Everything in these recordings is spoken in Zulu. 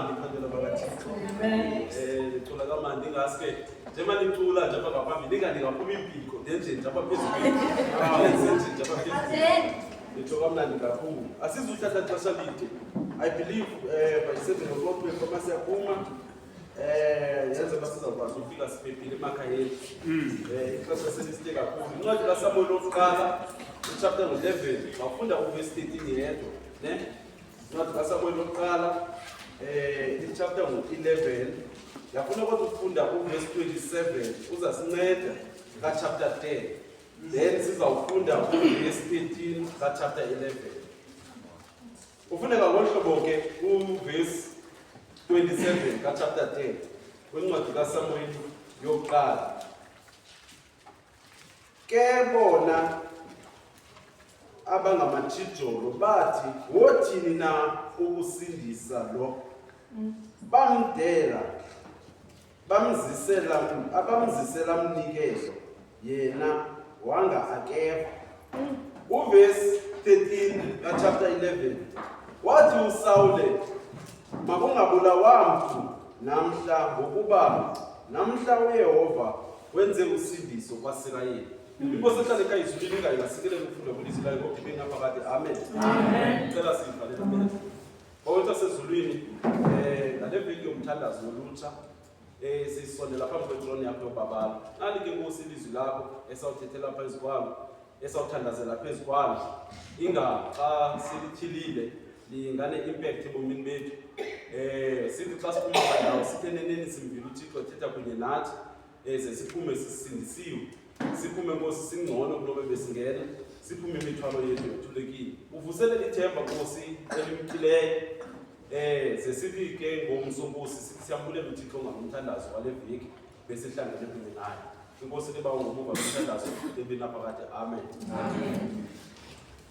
kamandi phakela bakaThixo. Licula kamandi ngaske njengoba licula nje apha ngaphambili ingaphuma impiko ndenje nje apha phezulu. Nje apha phezulu. Licula kamandi kakhulu. Asizuthatha ixesha lide. I believe by 7 o'clock koma siyaphuma yenze basizakwazi ukufika siphephile emakhaya ethu. Ixesha seliside kakhulu. Incwadi kaSamuel oqala chapter 11 bafunda uverse 13 yedwa, ne? Incwadi kaSamuel oqala chapter 11 yafuna ukuthi ufunda uverse 27 uzasinceda ka chapter 10. Then sizawufunda uverse 13 ka chapter 11. Ufuneka ngohlobo ke uverse 27 ka chapter 10 kwencwadi kaSamuel yokuqala. Ke bona abangamajijolo bathi wothini na ukusindisa lo, bamdela abamzisela mnikelo yena wanga akeva. Uverse 13 ka chapter 11 wathi uSawule makungabulawa mntu namhla ngokuba namhla uYehova wenze usindiso kwaSirayeli. Inkosi ehlale kayizulile ingayingasikele ukufunda kulisi layo ngoba ngapha kade amen. Amen. Cela sivalele phela. Bawethu sezulwini ngale veki yomthandazo wolutsha sisondela phambi kwetroni yakho yobabala. Nalike Nkosi ilizwi lakho esawuthethela phezu kwalo esawuthandazela phezu kwalo inga xa silithilile lingane impact ebomini bethu. Sithi xa siphuma ndawo sitheneneni simvile uThixo ethetha kunye nathi siphume sisindisiwe. Siphume Nkosi singcono kunobe besingena, siphume imithwalo yethu ethulekile. Uvuselele ithemba Nkosi elimkileyo. Sesifike ngomsonkosi siyambulela uThixo ngomthandazo wale veki besihlangene kunye naye. Inkosi liba ngomuva umthandazo ebina phakathi amen. Amen.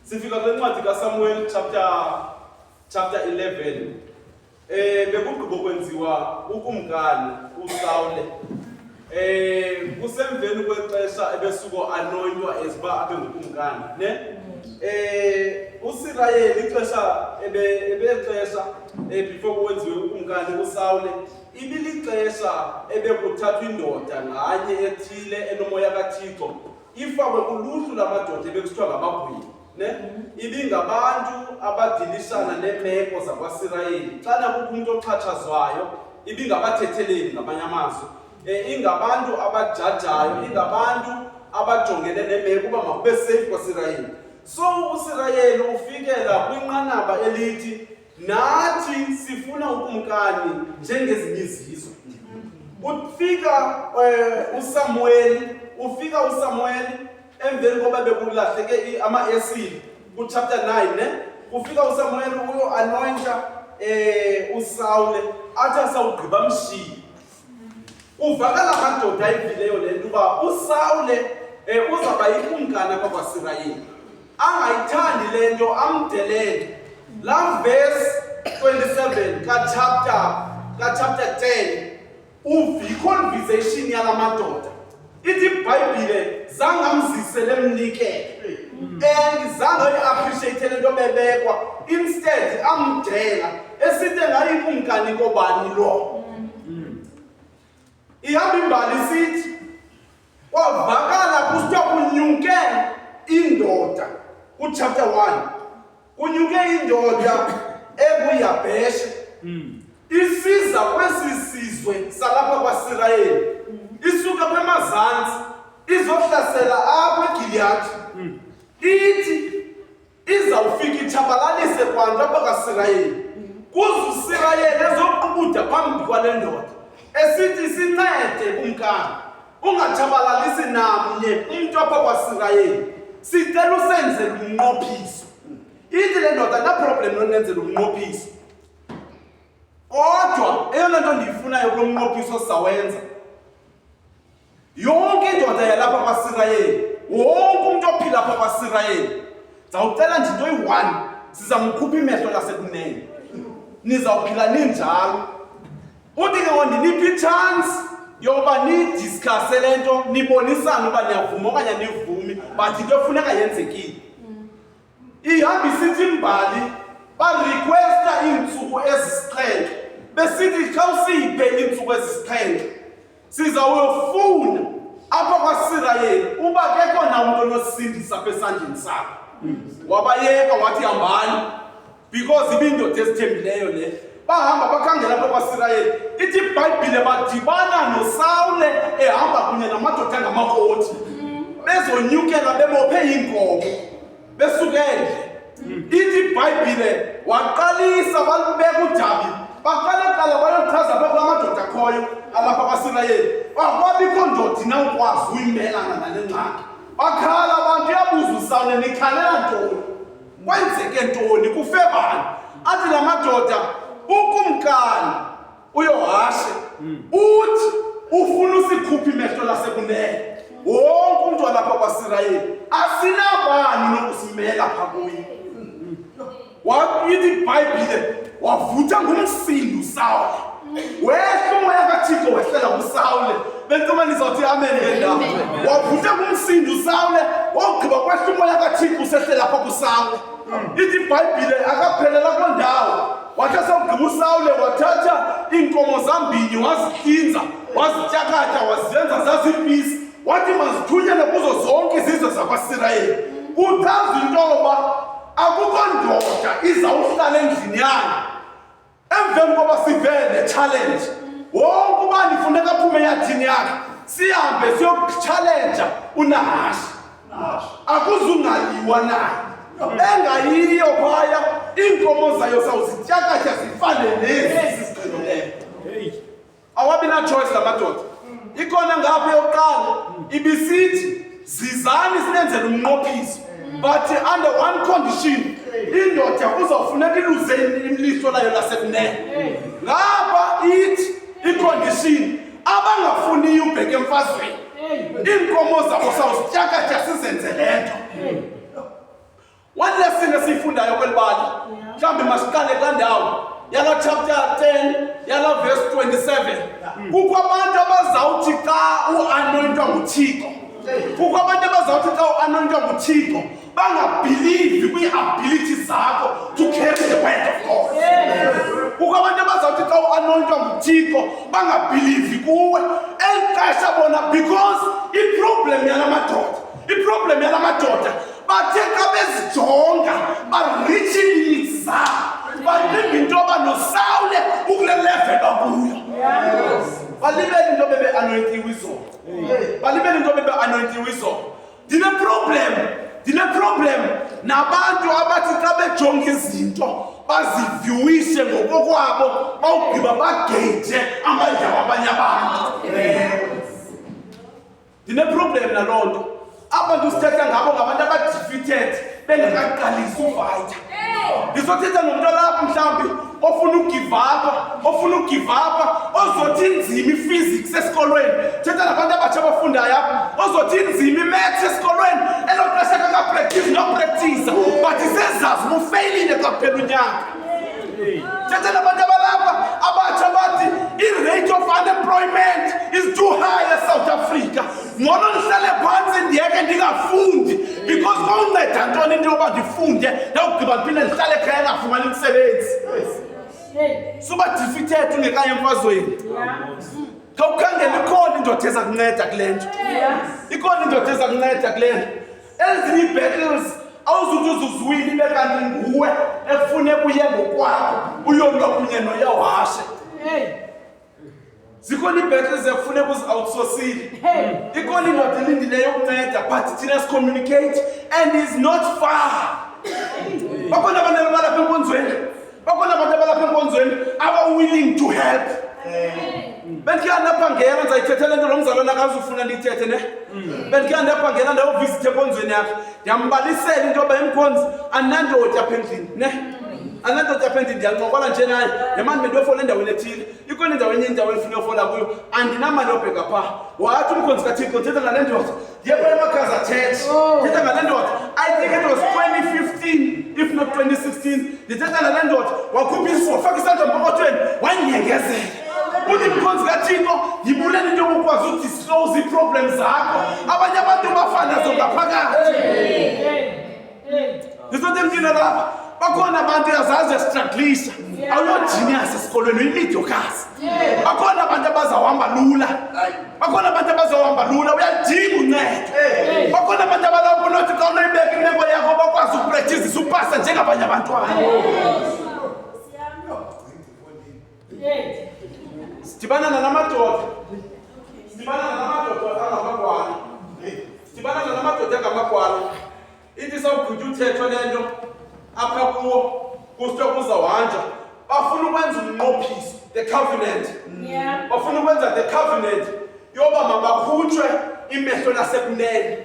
Sifika kwencwadi kaSamuel chapter 11. Bekugqibo kwenziwa ukumkani uSawule. Kusemveni kwexesha ebesuko anointwa eziba abe ngukumkani, ne? uSirayeli ixesha ebexesha before kwenziwe ukumkani uSawule ibilixesha ebekuthathwa indoda nganye ethile enomoya kaThixo ifakwe kuluhlu lamadoda ebekuthiwa ngabagwili, ne? Ibingabantu abadilishana neemeko zakwaSirayeli xana kukho umuntu oxhatshazwayo ibingabathetheleli ngamanye amazwi. Ingabantu abajajayo, ingabantu abajongene nemeko uba makube safe kwaSirayeli. So uSirayeli ufikela kwinqanaba elithi nathi sifuna ukumkani njengezinye izizwe. Ufika uSamuel emveni koba bekulahleke ama-esili ku-chapter 9, ne? Ufika uSamuel uyo anointa uSawule athi asawugqiba mshiye. Uvakala amadoda ayivileyo le nto uba uSawule uzaba yikumkani apha kwaSirayeli. Angayithandi le nto amdelele. Laa verse 27 ka-chapter 10 uva i-conversation yala madoda. Ithi iBhayibhile zange amzisele mnikelo. Zange ayi-appreciate le nto bebekwa. Instead amdela esithi ngayikumkani kobani lo. Ihamba imbali sithi kwavakala kusithiwa kunyuke indoda ku-chapter 1. Kunyuke indoda ebuYabheshe isiza kwesi sizwe salapha kwaSirayeli. Isuka apha emazantsi izohlasela apha eGiliyadi. Ithi izawufika itshabalalise kwanto apha kwaSirayeli. Kuze uSirayeli ezoqubuda phambi kwale ndoda esithi sincede kumkani ungatshabalalisi namnye umntu apha kwaSirayeli. Sicela usenzele umnqophiso. Ithi le ndoda na-problem nonenzela umnqophiso. Kodwa eyona nto ndiyifunayo kulo mnqophiso sawenza, yonke indoda yalapha kwaSirayeli, wonke umntu ophila apha kwaSirayeli, ndizawucela nje into yi-1, sizamkhupha imehlo lasekunene. Nizawuphila ninjalo. Uthi ke ndiniphi i-chance yokuba nidiskase le nto, nibonisane uba niyavuma okanye anivumi, but into efuneka yenzekile. Ihamba isithi imbali barequesta iintsuku ezisixhenxe besithi xa usiphe iintsuku ezisixhenxe sizawuyofuna apha kwaSirayeli uba kekho namuntu onosindisa apha esandleni sakho. Wabayeka wathi hambani because ibindoda ezithembileyo le. Bahamba bakhangela apha kwaSirayeli. Ithi iBhayibhile badibana noSawule ehamba kunye namadoda angamakroti. Bezonyukela bebophe iinkomo besukele. Ithi iBhayibhile waqalisa balibeka uDabi. Baqala bayochaza apha kwamadoda akhoyo alapha kwaSirayeli. Akwabikho ndoda inawukwazi uyimelana nale ngxaki. Bakhala abantu yabuza uSawule nikhalela ntoni? Kwenzeke ntoni? Kufe bani? Athi la madoda ukumkani uYohashe uthi ufuna usikhupha imehlo lasekunene. Wonke umuntu walapha kwaSirayeli asinabani nokusimela pha kuye. Wayithi iBhayibhile wavutha ngumsindo uSawule. Wehla umoya kaThixo wehlela kuSawule. Bentsuma nizawuthi amen ngendawo. Wavutha ngumsindo uSawule, wogqiba kwehla umoya kaThixo usehlela lapha kuSawule. Ithi iBhayibhile akaphelela kwendawo. Wathi asawugqiba uSawule wathatha iinkomo zambini wazihlinza, wazityakatha, wazenza zazipisi. Wathi mazithunyelwe kuzo zonke izizwe zakwaSirayeli. Uchaza into yoba akukho ndoda izawuhlala endlini yayo. Emveni koba sivele challenge. Wonke ubani funeka aphume eyadini yakhe. Sihambe siyokuchallenge uNahashi. Akuzungaliwa naye. Engayiyo phaya iinkomo zayo sawuzityakatha zifane lezi sizigqibileyo. Awabi na choice lamadoda. Ikhona ngapha yokuqala ibisithi zizani sinenzele umnqophiso. But under one condition, indoda uzawufuneka iluze imlihlo layo lasekunene. Ngapha ithi icondition abangafuniyo ubheke emfazweni. Iinkomo zabo sawuzityakatha sizenze lento. One lesson esifundayo kwelibali. Mhlawumbe masiqale kandawo. Yala chapter 10, yala verse 27. Kukho abantu abazawuthi xa uanointwa nguThixo. Kukho abantu abazawuthi xa uanointwa nguThixo bangabelieve kwi-ability zakho to carry the word of God. Kukho abantu abazawuthi xa uanointwa nguThixo bangabelieve kuwe elixesha bona because iproblem yala madoda bathe xa bezijonga ba-reach limits zabo. Balimba into yoba noSawule ukule level akuyo. Balibele into bebe-anointiwe izolo. Balibele into bebe-anointiwe izolo. Ndine problem nabantu abathi xa bejonga izinto bazivyuwishe ngokokwabo bawugqiba bageyithe amandla wabanye abantu. Ndine problem naloo nto. Abantu sithetha ngabo ngabantu abadefeated bengakaqalisi ufayitha. Ndizothetha nomuntu lapha mhlawumbi ofuna ugive up, ozothi inzima i-physics esikolweni. Thetha nabantu abatsha abafundayo apha ozothi inzima i-maths esikolweni elo xesha kakapractice nopractice but isezazi ubufeyilile xa kuphela unyaka. Thetha nabantu abalapha abatsha bathi i-rate of unemployment is too high eSouth Africa. Ngcono ndihlale phantsi ndiyeke ndingafundi because kawunceda ntoni into yoba ndifunde ndawugqiba ndiphinde ndihlale ekhaya ngafumani umsebenzi. Suba defeated ungekayi emfazweni. Khawukhangela ikhona indoda eza kunceda kule nto. Ikhona indoda eza kunceda kule nto. Ezinye ii-battles awuzuthi uzuziwile ibe kanti nguwe ekufuneka uye ngokwakho uyolwa kunye noYohashe. Zikhona ii-battles ekufuneka uzi-outsourcile. Ikhona indoda elindileyo yokunceda but thina sicommunicate and is not far. Bakhona abantu abalapha enkonzweni. Bakhona abantu abalapha enkonzweni aba-willing to help. Bendikhe ndaphangela ndizayithethela into lo mzalwana akazufuna ndiyithethe ne. Bendikhe ndaphangela ndayovizitha enkonzweni yakhe. Ndiyambalisela into yoba emkhonzi andinandoda apha endlini ne. Andinandoda apha endlini ndiyancokola nje naye. Nemani bendiyofola endaweni ethile. Ikhona indawo endifuna uyofola kuyo. Andinamali yobheka phaa. Wathi umkhonzi kaThixo thetha ngale ndoda. Ndiye kwelamakhasi athethe. Thetha ngale ndoda. I think it was 2015 if not 2016. Ndithetha ngale ndoda. Wakhupha isiso wafaka isandla empokothweni wanyengezela. Uthi mkhonzi kaThixo yibulele into yokukwazi udisclose ii-problems zakho. Abanye abantu bafana nazo ngaphakathi. Ndizothi emntwini lapha bakhona abantu yazazi esistrugglisa awuyogenius esikolweni uyimidiokas bakhona abantu abazawuhamba lula bakhona abantu abazawuhamba lula uyadinga uncedo bakhona abantu abalapho nothi xa unoyibeka imeko yakho bakwazi ukupractice upasa njengabanye abantwana sidibana namadoda angamagwana sidibana namadoda angamagwana ithi sawugqitha uthetho lento apha kuwo kusithiwa kuzawuhanja bafuna ukwenza umnqophiso the covenant bafuna ukwenza the covenant yoba mabakhutshwe imehlo lasekunene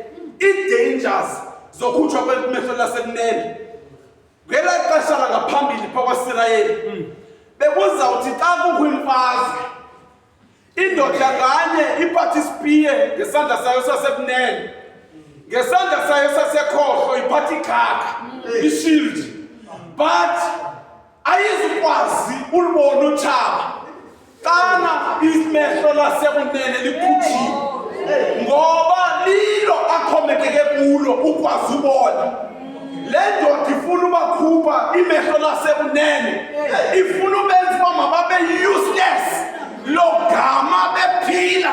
ii-dangers zokhutshwa kwemehlo lasekunene ngela xesha langaphambili phaa kwaSirayeli bekuzawuthi xa kukho imfazwe indoda nganye iphathe isipiye ngesandla sayo sasekunene ngesandla sayo sasekhohlo iphathe ikhaka ishield but ayizukwazi ulibona utshaba xana imehlo lasekunene likhuthiwe ngoba lilo axhomekeke kulo ukwazi ubona le ndoda ifuna ubakhupha imehlo lasekunene ifuna ubenza uba mababe useless lo gama bephila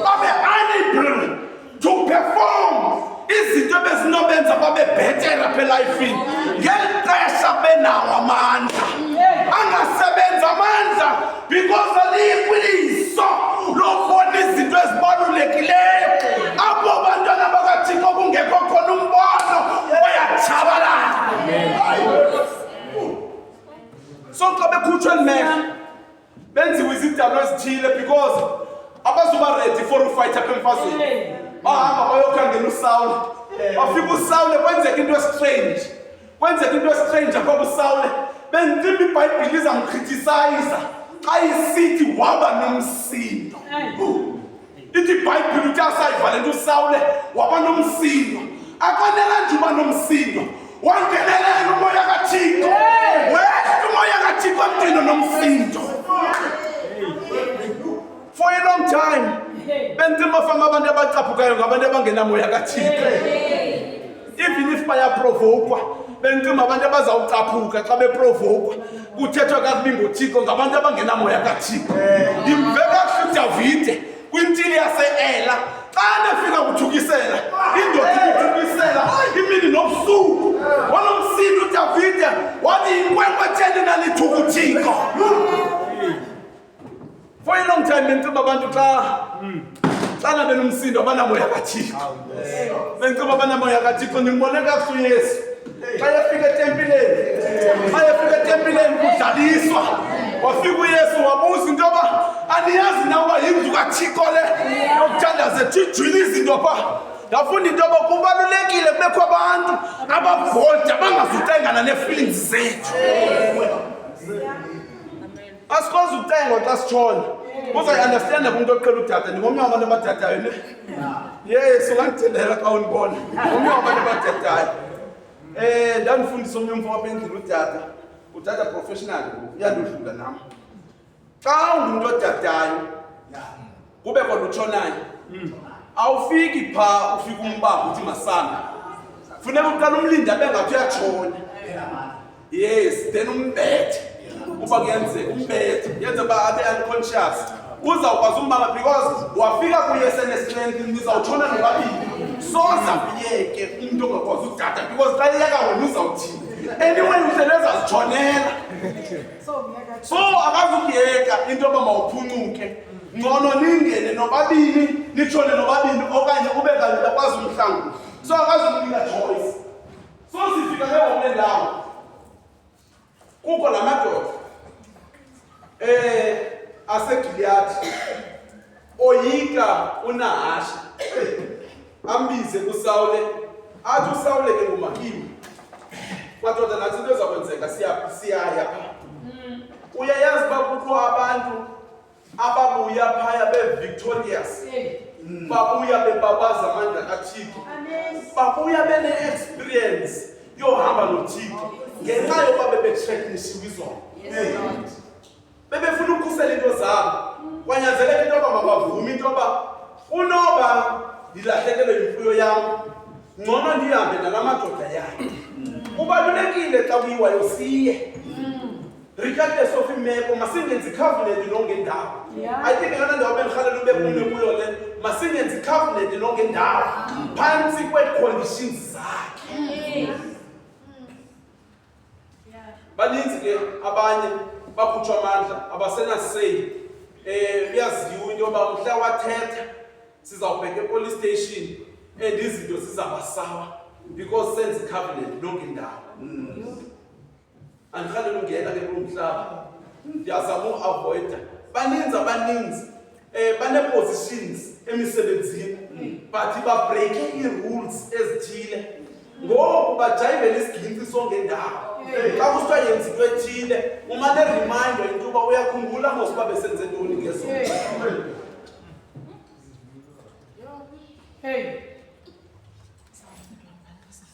babe unable to perform izinto bezinobenza babe bhetera apha elifini ngeli xesha benawo amandla angasebenza amandla because aliyikwiliso lobona izinto ezibalulekileyo apho bantwana bakathixo kungekho khona umbono bayatshabalala so xa bekhutshwe elimehlo benziwe izidalwa ezithile because abazuba ready for ufight apha emfazweni bahamba bayokhangela uSawule bafika uSawule kwenzeka into estrange apha kuSawule bentimba iBhayibhile izamkriticize xa isithi waba nomsindo ithi iBhayibhile uthi asayiva le nto uSawule waba nomsindo akwanela nje uba nomsindo wangenelela umoya kaThixo wehla umoya kaThixo emntwini nomsindo for a long time bentimba fama abantu abacaphukayo ngabantu abangenamoya kaThixo even if bayaprovokwa bentimba abantu abazawucaphuka xa beprovokwa kuthethwa kakubi ngoThixo ngabantu abangenamoya kaThixo imve kakuhle uDavide kwintili yase-Ela xa nefika kuthukisela indoda ikuthukisela imini nobusuku wanomsindo uDavide wathi inkwenkwe etheni nalithuka uThixo for a long time bentimba abantu xana benomsindo abanamoya kaThixo bentimba abanamoya kaThixo ndibone kakuhle uYesu xa yefika etempileni kudlaliswa wafika uYesu wabuza into yoba aniyazi na uba yindlu kaThixo le yokuthandaza ejijwile izinto phaa ndafunda into yoba kubalulekile kubekho abantu abavolta bangazutengana nee-feelings zethu asikwazi ukutengwa xa sitshona uzayi-understanda kumntu oqhela udada ndingomnye wabantu abadadayo ne yes ungandithendela xa undibona ngomnye wabantu abadadayo ndandifundisa omnye umfo apha endlini udada professional uyandodlula nam xa ungumntu odadayo kube kodwa utshonayo awufiki phaa ufika umbamba uthi masana funeka uqala umlindi abe ngathi uyatshona yes then umbethe uba kuyenzeka umbethe yenze uba abe unconscious uzawukwazi umbamba because wafika kuye senestrength nizawutshona nobabili soza uyeke umntu ongakwazi udada because xa iyeka wena uzawuthini anyway uhlele ezazitshonela so akazukuyeka into yoba mawuphuncuke ngcono ningene nobabini nitshone nobabini okanye ube kanti akwazi umhlangu so akazukunika choice so sifika ke kule ndawo kukho la madoda aseGiliyadi oyika uNahasha ambize kuSawule athi uSawule ke ngumakiwe madoda nathi into ezakwenzeka siyaya phaa uyayazi uba kukho abantu ababuya phaya be-victorious babuya bebabaza amandla kaThixo babuya bene-experience yohamba noThixo ngenxa yoba bebetreknisiwe izona bebefuna ukukhusela into zabo kwanyanzeleka into yoba mabavuma into yoba unoba ndilahlekelwe yimfuyo yam ngcono ndihambe nala madoda yakhe kubalulekile xa kuyiwayo siye regardless of imeko masingenzi icovenant nongendawo I think yona ndawo bendihalela ube kume kuyo le masingenzi icovenant nongendawo phantsi kwe-conditions zakhe baninzi ke abanye bakhutshwa amandla abasenaseyi uyaziwa into yoba mhla wathetha sizawubheka epolice station and izinto zizabasawa because senze icovenant nongendawo andihalela ungena ke kulo mhlaba ndiyazama uavoida baninzi bane-positions emisebenzini but babreake ii-rules ezithile ngoku bajayivele isigintsi songendawo xa kusithiwa yenza into ethile umane reminder into yoba uyakhumbula mos uba besenze ntoni ngezo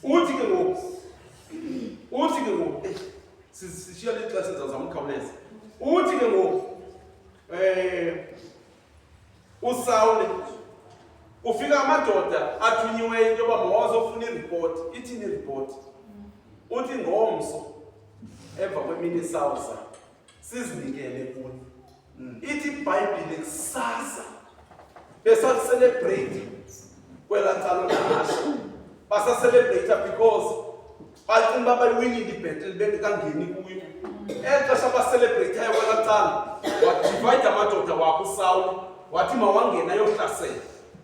uthi ke ngoku sishiya lexesha ndizawuzama ukhawuleza uthi ke ngoku uSawule ufika amadoda athunyiweyo into yoba mawazofuna iripoti ithini iripoti uthi ngomso emva kwemini esawuza sizinikele kuni ithi iBhayibhile kusasa besacelebrate kwela ntsalo nahasha basacelebrate because bacinga uba bayiwinile ibhettle bengekangeni kuyo exesha bacelebrateayo kwela ntsalo wadivide amadoda wakho uSawule wathi mawangena yohlasela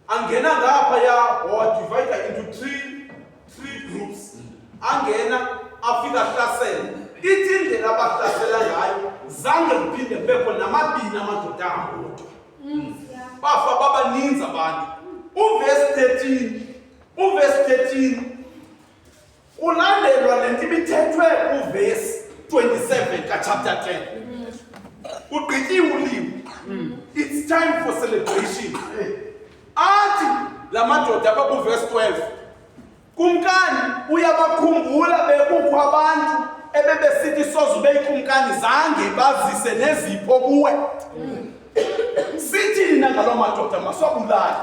angena ngaphaya wadivide into three groups angena afika hlasela ithi indlela abahlasela ngayo zange kuphinde kubekho namabini amadoda akodwa bafa babaninzi abantu uverse 13 ulandelwa lento ibithethwe uverse 27 ka-chapter 10 ugqityiwe ulimi it's time for celebration athi la madoda abakuverse 12 kumkani uyabakhumbula bekukho abantu ebebesithi soze ube yikumkani zange bazise nezipho kuwe sithi nina ngaloo madoda maswabulali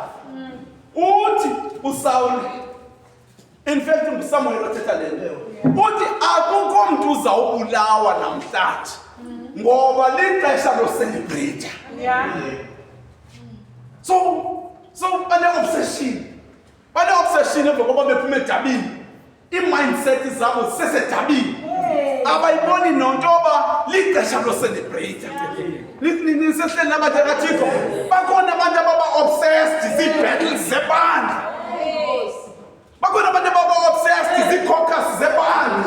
uthi uSawule in fact nguSamuel othetha le nto uthi akukho mntu uzawubulawa namhlanje ngoba lixesha locelebrate so bane-obsession emva koba bephuma edabini i-mindset zabo zisesedabini abayiboni nonto yoba lixesha locelebrate nisehleli nabantu kaThixo bakhona abantu ababa-obsessed zii-battles zebandla bakhona abantu ababa-obsessed zii-caucus zebandla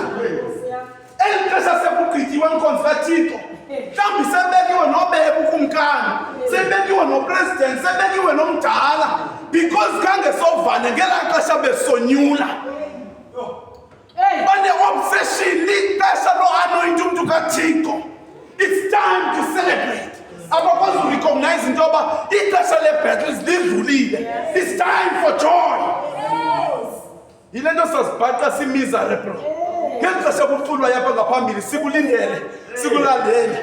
eli xesha sekugqityiwe enkonzo kaThixo mhlawumbi sebekiwe nobeka ukumkani sebekiwe nopresident sebekiwe nomdala because khange sovane ngelaa xesha besonyula bane-obsession lixesha lo-anointa umntu kaThixo it's time to celebrate abakwazi urecognize into yoba ixesha lee-battles lidlulile it's time for joy yile nto sazibhaqa si-miserable ngeli xesha kuculwa yapha ngaphambili sikulindele sikulalele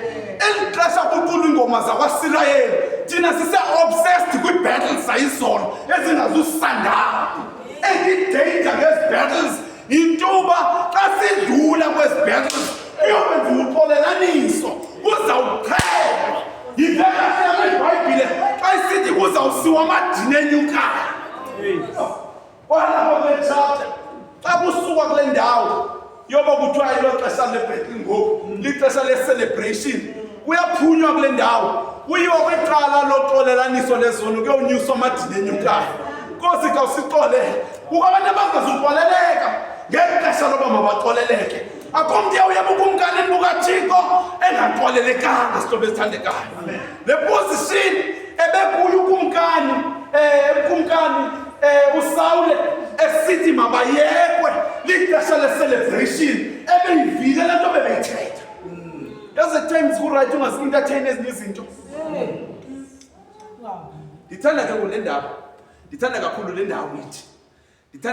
eli xesha kuculwa iingoma zakwaSirayeli thina sise-obsessed kwii-battles zayizolo ezingazusandala endidanger ngezi battles yinto yoba xa sidlula kwezi battles uyokwenza uxolelaniso kuzawuqhelwa yivekaseyama iBhayibhile xa isithi kuzawusiwa amadini enyukayo kwalapho kwetshapta xa kusukwa kule ndawo yoba kuthiwa yilo xesha lebhettle ngoku lixesha le-celebration kuyaphunywa kule ndawo kuyiwa kwiqala loxolelaniso lezono kuyonyuswa amadini enyukayo nkosi khawusixolele kukho abantu abangazuxoleleka ngeli xesha loba mabaxoleleke akho mntu uyawuyeba ukumkani bukaThixo engaxolelekanga sihlobo esithandekayo le position ebekuyo ukumkani uSawule esithi mabayekwe lixesha le-celebration ebeyivile le nto bebeyithetha yaze times kurayithi ungasi-entertain ezinye izinto ndithanda ke ngole ndaba ndithanda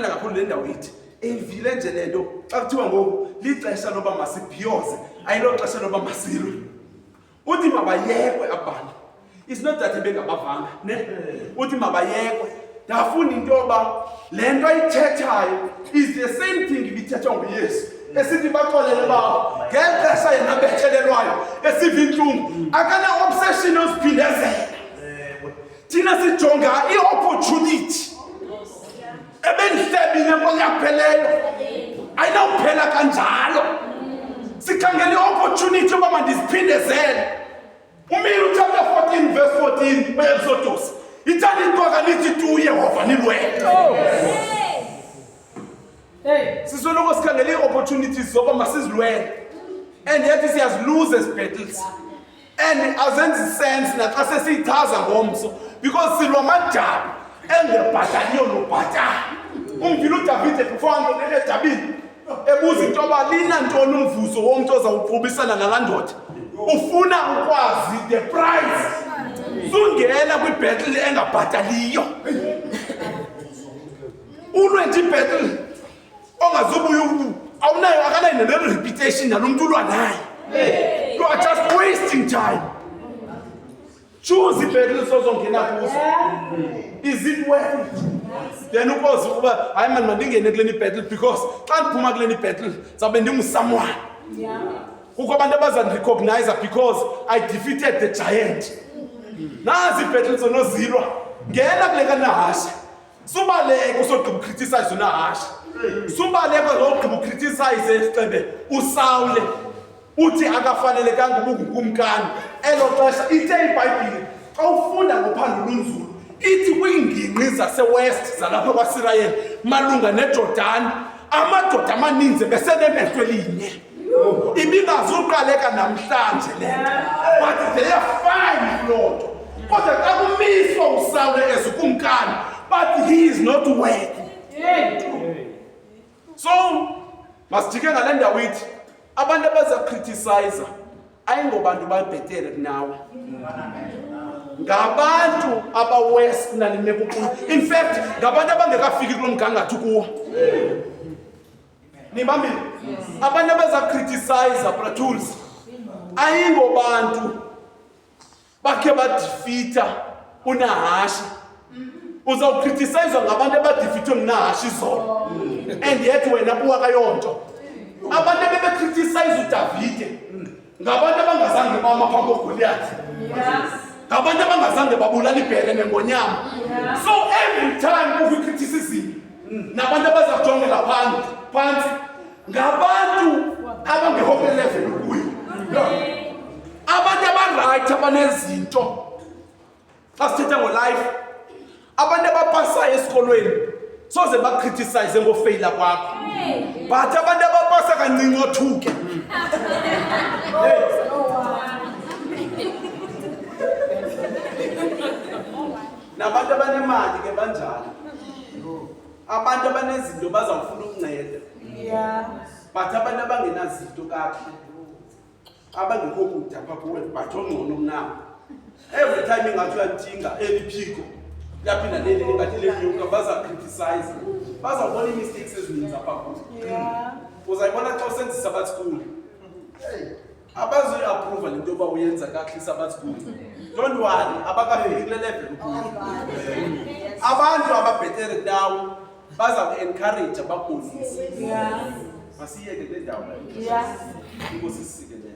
kakhulu le ndawo ithi evile nje le nto xa kuthiwa ngoku lixesha loba masibhiyoze ayilo xesha loba masilwe uthi mabayekwe abantu it's not that bengabavanga ne uthi mabayekwe ndafunda into yoba le nto ayithethayo is the same thing ibithethwa nguYesu esithi baxolele babo ngexesha yena bethelelwayo esiva intlungu akana-obsession yoziphindezela. Thina sijonga i-opportunity ebendihlebile konyaphelelo ayinawuphela kanjalo. Sikhangela i-opportunity yoba mandiziphindezele. Umile chapter 14 verse 14 kwe-Exodus ithanda intoka lithi tu Yehova nilwele. Sisoloko sikhangela ii-opportunities zoba masizilwele and yet siyaziluze ezi battles and azenzi sense naxa sesiyichaza ngomso because silwa amadabi engebhataliyo nobhatala. Umvile uDavide before angene edabini ebuza into yoba lina ntoni umvuzo womntu ozawuqubisana nalaa ndoda. Ufuna ukwazi the price. Sungena kwi-battle engabhataliyo. Ulwe battle ongazubuya awunayo akanayo ne-reputation nalo mntu ulwa naye. You are just wasting time. Choose i-battles ozongena kuzo. Is it worth it? Then ukwazi ukuba hayi mani mandingene kuleni battle because xa ndiphuma kuleni battle zawube ndingusomeone. Kukho abantu abazandirecognize because I defeated the giant. Nazi i-battles onozilwa. Ngena kule kaNahasha. Subaleka usogqiba ukriticize uNahasha. Subaleka uzogqiba ukriticize isicebe uSawule. Uthi akafanelekanga ubukumkani. Elo xesha ithe iBhayibhile xa ufunda ngophando lunzulu ithi kwiingingqi zasewest zalapha kwaSirayeli malunga neJordani amadoda amaninzi besenemehlo elinye. Ibingazuqaleka namhlanje le nto but they are fine loo nto. Kodwa xa kumiswa uSawule ezikumkani but he is not worthy. So masijike ngale ndawo ithi abantu abazakriticize ayingobantu babhetere kunawe. Ngabantu abawest kunalimeko kuyo. In fact ngabantu abangekafiki kulo mgangatho kuwo. Nibambile abantu abazakriticize Bratools ayingobantu bakhe badefeata uNahasha. Uzawukriticizwa ngabantu abadefeatwe nguNahasha izolo and yet wena buwakayonto. Abantu abebekriticize uDavide ngabantu abangazange bama phambi koGoliath. Ngabantu abangazange babulala ibhere nengonyama. So every time uve criticism nabantu abazakujongela phansi ngabantu abangehope level kuyo. Abantu abaright abanezinto xa sithetha ngolife. Abantu abapasayo esikolweni soze bakriticize ngofeyila kwakho. But abantu abapasa kancinci othuke. Nabantu abanemali ke banjalo. Abantu abanezinto bazawufuna ukunceda. But abantu abangenazinto kahle abangekho kude apha kuwe but ongcono kunawe. Every time ingathi uyadinga eliphiko yaphinda leli ngathi lenyuka bazakriticize. Bazabona i-mistakes ezininzi apha kuwe. Uzayibona xa usenza i-Sabbath school. Abazoyi-approve le nto yoba uyenza kakuhle i-Sabbath school. Don't worry, abakafiki kule level ukuyo. Abantu ababhetere kunawe bazaku-encourage ababonise. Masiyeke le ndawo. Inkosi isikelele.